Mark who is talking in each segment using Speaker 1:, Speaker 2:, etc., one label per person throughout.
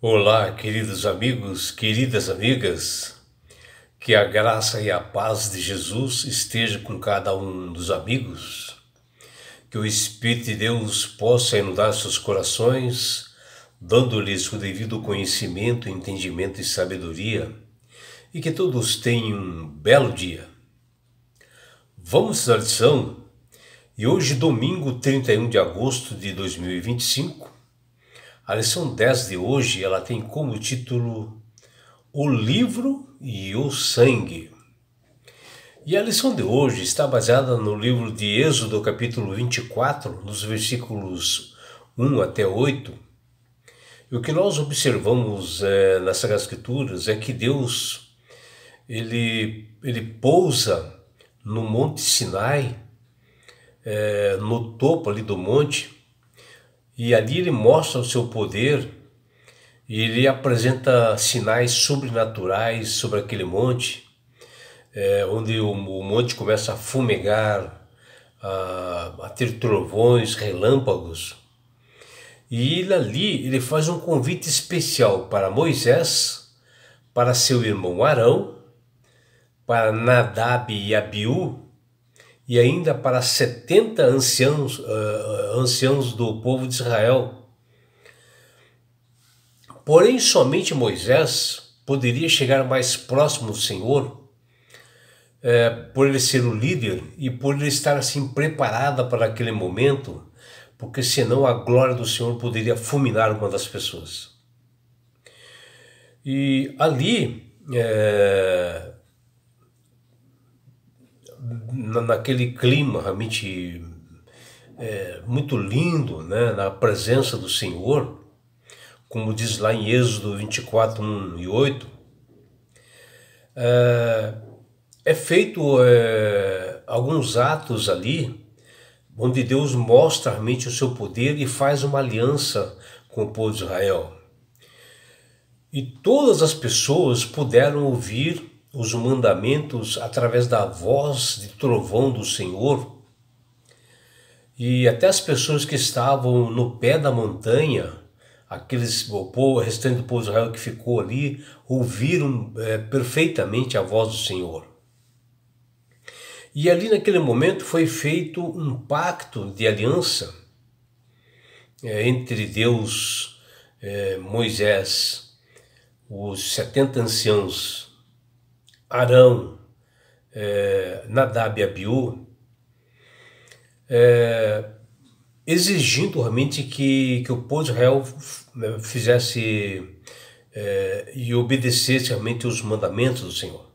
Speaker 1: Olá, queridos amigos, queridas amigas, que a graça e a paz de Jesus esteja com cada um dos amigos, que o Espírito de Deus possa inundar seus corações, dando-lhes o devido conhecimento, entendimento e sabedoria, e que todos tenham um belo dia. Vamos à lição, e hoje, domingo 31 de agosto de 2025, a lição 10 de hoje, ela tem como título O Livro e o Sangue. E a lição de hoje está baseada no livro de Êxodo, capítulo 24, nos versículos 1 até 8. E o que nós observamos nas Sagradas Escrituras é que Deus, ele pousa no Monte Sinai, no topo ali do monte, e ali ele mostra o seu poder e ele apresenta sinais sobrenaturais sobre aquele monte, onde o monte começa a fumegar, a ter trovões, relâmpagos. E ele faz um convite especial para Moisés, para seu irmão Arão, para Nadab e Abiú, e ainda para 70 anciãos do povo de Israel. Porém, somente Moisés poderia chegar mais próximo do Senhor, por ele ser o líder e por ele estar assim preparado para aquele momento, porque senão a glória do Senhor poderia fulminar uma das pessoas. E ali, naquele clima realmente muito lindo, né, na presença do Senhor, como diz lá em Êxodo 24, 1 e 8, é feito alguns atos ali, onde Deus mostra realmente o seu poder e faz uma aliança com o povo de Israel. E todas as pessoas puderam ouvir os mandamentos através da voz de trovão do Senhor. E até as pessoas que estavam no pé da montanha, o restante do povo de Israel que ficou ali, ouviram perfeitamente a voz do Senhor. E ali naquele momento foi feito um pacto de aliança entre Deus, Moisés, os 70 anciãos, Arão, Nadab e Abiú, exigindo realmente que o povo de Israel fizesse e obedecesse realmente os mandamentos do Senhor.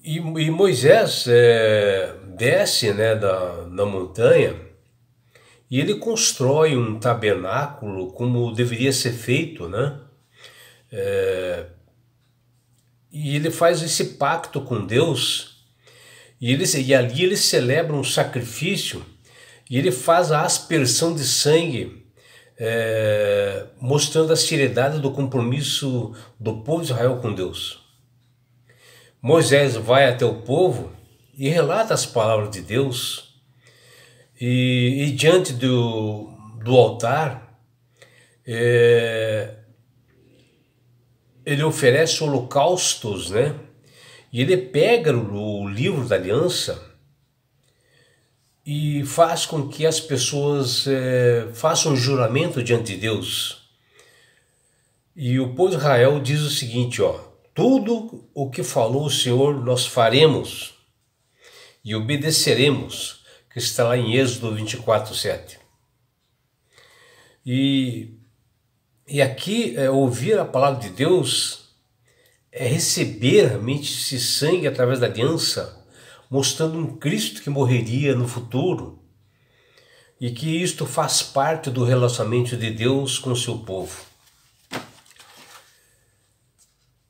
Speaker 1: E Moisés desce, né, da montanha e ele constrói um tabernáculo como deveria ser feito, né? E ele faz esse pacto com Deus e ali ele celebra um sacrifício e ele faz a aspersão de sangue, mostrando a seriedade do compromisso do povo de Israel com Deus. Moisés vai até o povo e relata as palavras de Deus e diante do altar ele oferece holocaustos, né? E ele pega o livro da aliança e faz com que as pessoas façam um juramento diante de Deus. E o povo de Israel diz o seguinte, tudo o que falou o Senhor nós faremos e obedeceremos, que está lá em Êxodo 24, 7. E aqui, ouvir a palavra de Deus é receber realmente esse sangue através da aliança, mostrando um Cristo que morreria no futuro e que isto faz parte do relacionamento de Deus com o seu povo.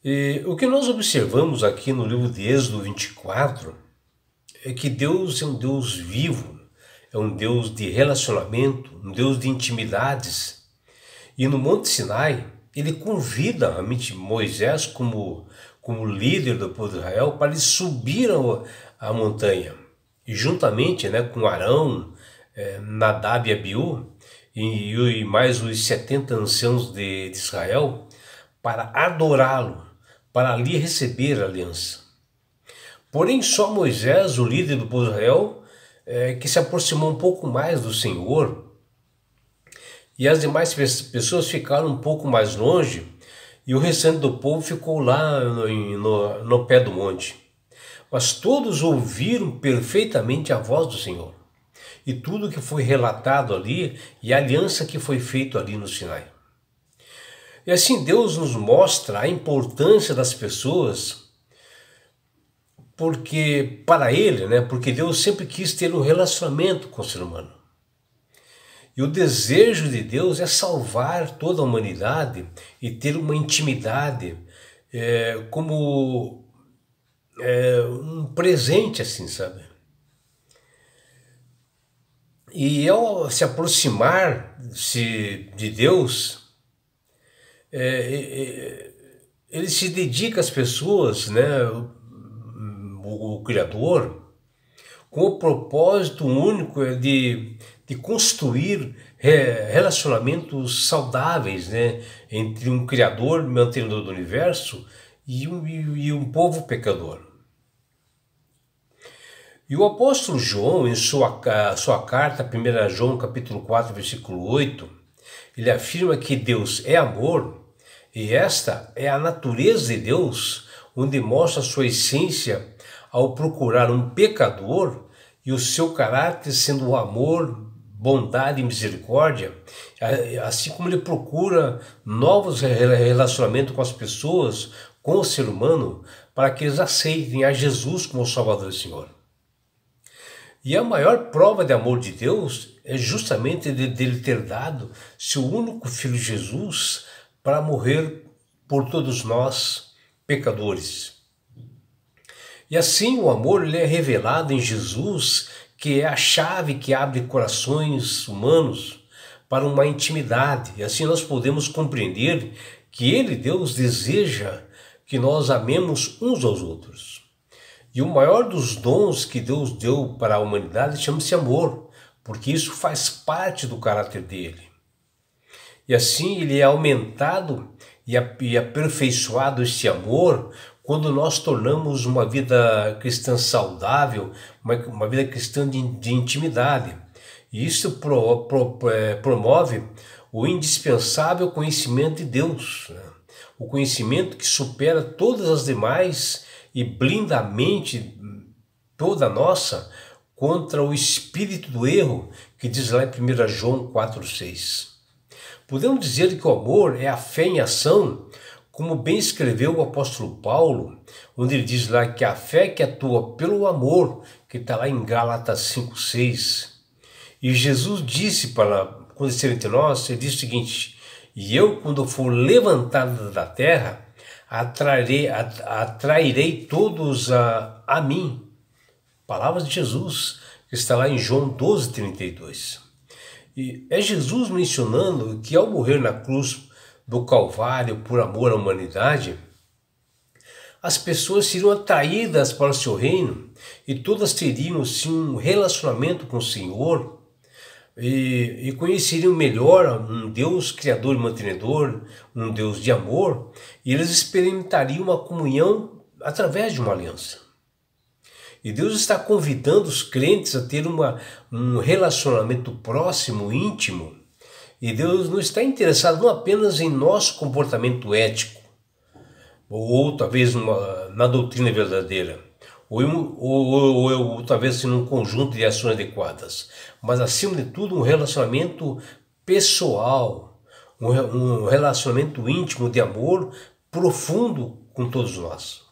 Speaker 1: E o que nós observamos aqui no livro de Êxodo 24 é que Deus é um Deus vivo, é um Deus de relacionamento, um Deus de intimidades. E no Monte Sinai, ele convida realmente Moisés como líder do povo de Israel para ele subir a montanha. E juntamente, né, com Arão, Nadab e Abiú, e mais os 70 anciãos de Israel para adorá-lo, para ali receber a aliança. Porém, só Moisés, o líder do povo de Israel, que se aproximou um pouco mais do Senhor, e as demais pessoas ficaram um pouco mais longe, e o restante do povo ficou lá no pé do monte. Mas todos ouviram perfeitamente a voz do Senhor, e tudo que foi relatado ali, e a aliança que foi feita ali no Sinai. E assim Deus nos mostra a importância das pessoas, porque para Ele, porque Deus sempre quis ter um relacionamento com o ser humano. E o desejo de Deus é salvar toda a humanidade e ter uma intimidade como um presente, assim, sabe? E ao se aproximar-se de Deus, ele se dedica às pessoas, o Criador, com o propósito único de construir relacionamentos saudáveis, entre um Criador, mantenedor do universo, e um povo pecador. E o apóstolo João, em sua carta, 1 João capítulo 4, versículo 8, ele afirma que Deus é amor, e esta é a natureza de Deus, onde mostra a sua essência ao procurar um pecador e o seu caráter sendo o amor, bondade e misericórdia, assim como ele procura novos relacionamentos com as pessoas, com o ser humano, para que eles aceitem a Jesus como Salvador e Senhor. E a maior prova de amor de Deus é justamente dele ter dado seu único Filho Jesus para morrer por todos nós, pecadores. E assim o amor ele é revelado em Jesus, que é a chave que abre corações humanos para uma intimidade. E assim nós podemos compreender que Ele, Deus, deseja que nós amemos uns aos outros. E o maior dos dons que Deus deu para a humanidade chama-se amor, porque isso faz parte do caráter dele. E assim ele é aumentado e aperfeiçoado esse amor quando nós tornamos uma vida cristã saudável, uma vida cristã de intimidade. E isso promove o indispensável conhecimento de Deus, o conhecimento que supera todas as demais e blinda a mente toda nossa contra o espírito do erro, que diz lá em 1 João 4,6. Podemos dizer que o amor é a fé em ação, como bem escreveu o apóstolo Paulo, onde ele diz lá que a fé que atua pelo amor, que está lá em Gálatas 5,6. E Jesus disse quando esteve entre nós, ele disse o seguinte: e eu, quando for levantado da terra, atrairei todos a mim. Palavras de Jesus, que está lá em João 12,32. E é Jesus mencionando que ao morrer na cruz do Calvário por amor à humanidade, as pessoas seriam atraídas para o seu reino e todas teriam sim um relacionamento com o Senhor e conheceriam melhor um Deus criador e mantenedor, um Deus de amor, e eles experimentariam uma comunhão através de uma aliança. E Deus está convidando os crentes a ter um relacionamento próximo, íntimo. E Deus não está interessado não apenas em nosso comportamento ético, ou talvez na doutrina verdadeira, ou talvez em um conjunto de ações adequadas, mas acima de tudo um relacionamento pessoal, um relacionamento íntimo de amor profundo com todos nós.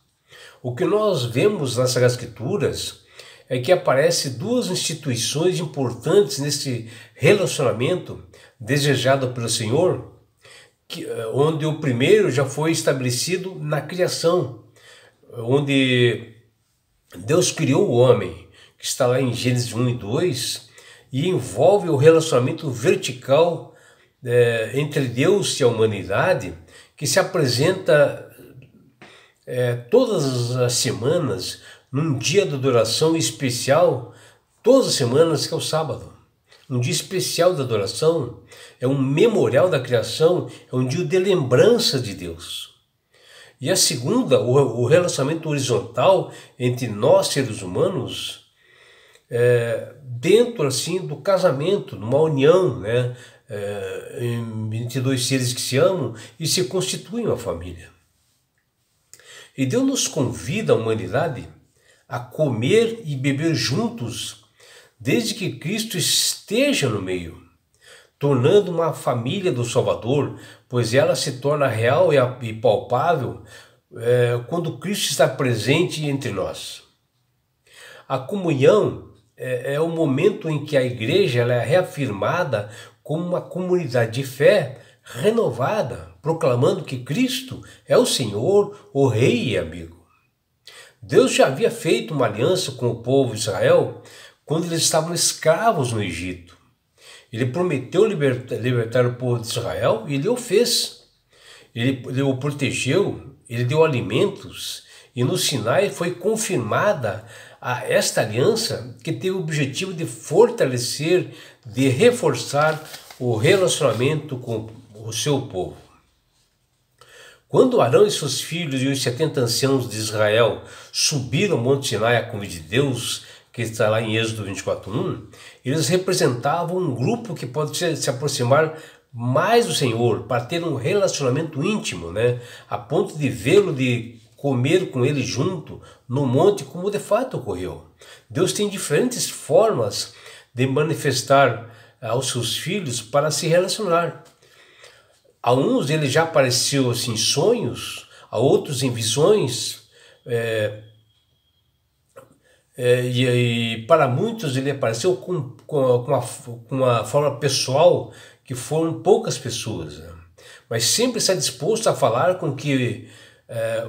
Speaker 1: O que nós vemos nas Sagradas Escrituras é que aparecem duas instituições importantes nesse relacionamento desejado pelo Senhor, onde o primeiro já foi estabelecido na criação, onde Deus criou o homem, que está lá em Gênesis 1 e 2, e envolve o relacionamento vertical entre Deus e a humanidade, que se apresenta todas as semanas, num dia de adoração especial, todas as semanas, que é o sábado, um dia especial de adoração, é um memorial da criação, é um dia de lembrança de Deus. E a segunda, o relacionamento horizontal entre nós, seres humanos, dentro assim do casamento, numa união, né, entre dois seres que se amam e se constituem uma família. E Deus nos convida, a humanidade, a comer e beber juntos, desde que Cristo esteja no meio, tornando uma família do Salvador, pois ela se torna real e palpável quando Cristo está presente entre nós. A comunhão é o momento em que a igreja ela é reafirmada como uma comunidade de fé renovada, proclamando que Cristo é o Senhor, o Rei e amigo. Deus já havia feito uma aliança com o povo de Israel quando eles estavam escravos no Egito. Ele prometeu libertar o povo de Israel e ele o fez. Ele o protegeu, ele deu alimentos e no Sinai foi confirmada esta aliança que teve o objetivo de fortalecer, de reforçar o relacionamento com o seu povo. Quando Arão e seus filhos e os 70 anciãos de Israel subiram ao Monte Sinai a convite de Deus, que está lá em Êxodo 24:1, eles representavam um grupo que pode se aproximar mais do Senhor, para ter um relacionamento íntimo, né? A ponto de vê-lo, de comer com ele junto no monte, como de fato ocorreu. Deus tem diferentes formas de manifestar aos seus filhos para se relacionar. A uns ele já apareceu assim, em sonhos, a outros em visões, e para muitos ele apareceu com uma forma pessoal, que foram poucas pessoas, né? Mas sempre está disposto a falar com que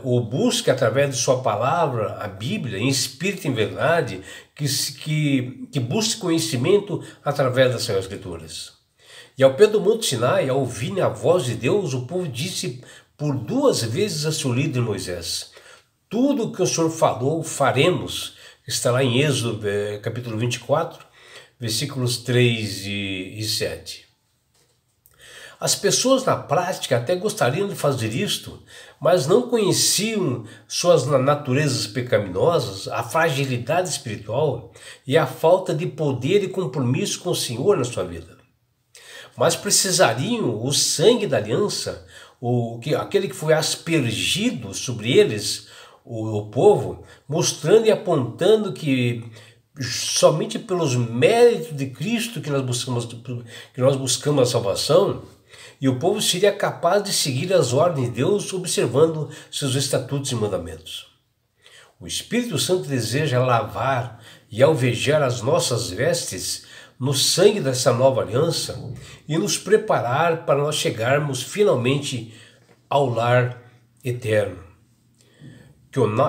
Speaker 1: o busque através de sua palavra, a Bíblia, em espírito e em verdade, que busque conhecimento através das Sagradas Escrituras. E ao pé do Monte Sinai, ao ouvirem a voz de Deus, o povo disse por 2 vezes a seu líder Moisés: tudo o que o Senhor falou, faremos. Está lá em Êxodo, capítulo 24, versículos 3 e 7. As pessoas na prática até gostariam de fazer isto, mas não conheciam suas naturezas pecaminosas, a fragilidade espiritual e a falta de poder e compromisso com o Senhor na sua vida. Mas precisariam o sangue da aliança, aquele que foi aspergido sobre eles, o povo, mostrando e apontando que somente pelos méritos de Cristo que nós buscamos a salvação, e o povo seria capaz de seguir as ordens de Deus observando seus estatutos e mandamentos. O Espírito Santo deseja lavar e alvejar as nossas vestes no sangue dessa nova aliança e nos preparar para nós chegarmos finalmente ao lar eterno.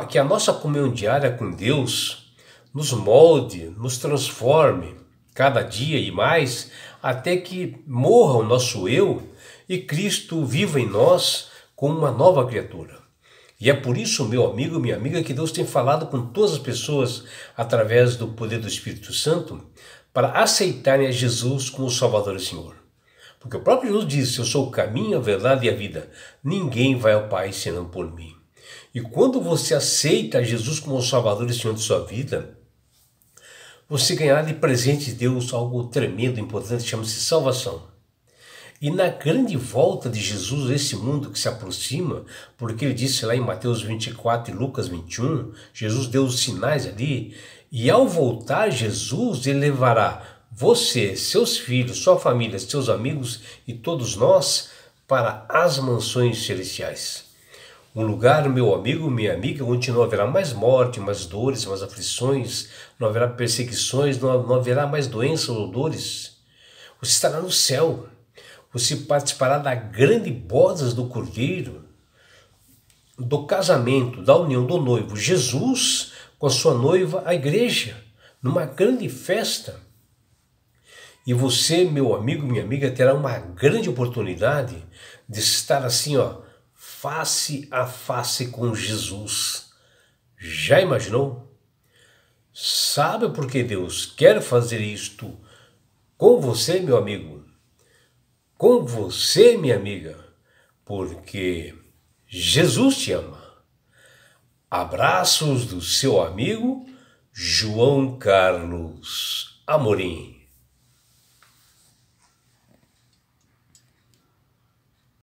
Speaker 1: Que a nossa comunhão diária com Deus nos molde, nos transforme cada dia e mais, até que morra o nosso eu e Cristo viva em nós como uma nova criatura. E é por isso, meu amigo, minha amiga, que Deus tem falado com todas as pessoas através do poder do Espírito Santo para aceitarem a Jesus como Salvador e Senhor. Porque o próprio Jesus disse: eu sou o caminho, a verdade e a vida. Ninguém vai ao Pai senão por mim. E quando você aceita Jesus como Salvador e Senhor de sua vida, você ganhará de presente de Deus algo tremendo, importante, chama-se salvação. E na grande volta de Jesus a esse mundo que se aproxima, porque ele disse lá em Mateus 24 e Lucas 21, Jesus deu os sinais ali, e ao voltar Jesus, ele levará você, seus filhos, sua família, seus amigos e todos nós para as mansões celestiais. Um lugar, meu amigo, minha amiga, onde não haverá mais morte, mais dores, mais aflições, não haverá perseguições, não haverá mais doenças ou dores. Você estará no céu. Você participará da grande bodas do Cordeiro, do casamento, da união do noivo, Jesus com a sua noiva, a igreja, numa grande festa. E você, meu amigo, minha amiga, terá uma grande oportunidade de estar assim, face a face com Jesus. Já imaginou? Sabe por que Deus quer fazer isto com você, meu amigo, com você, minha amiga, porque Jesus te ama. Abraços do seu amigo João Carlos Amorim.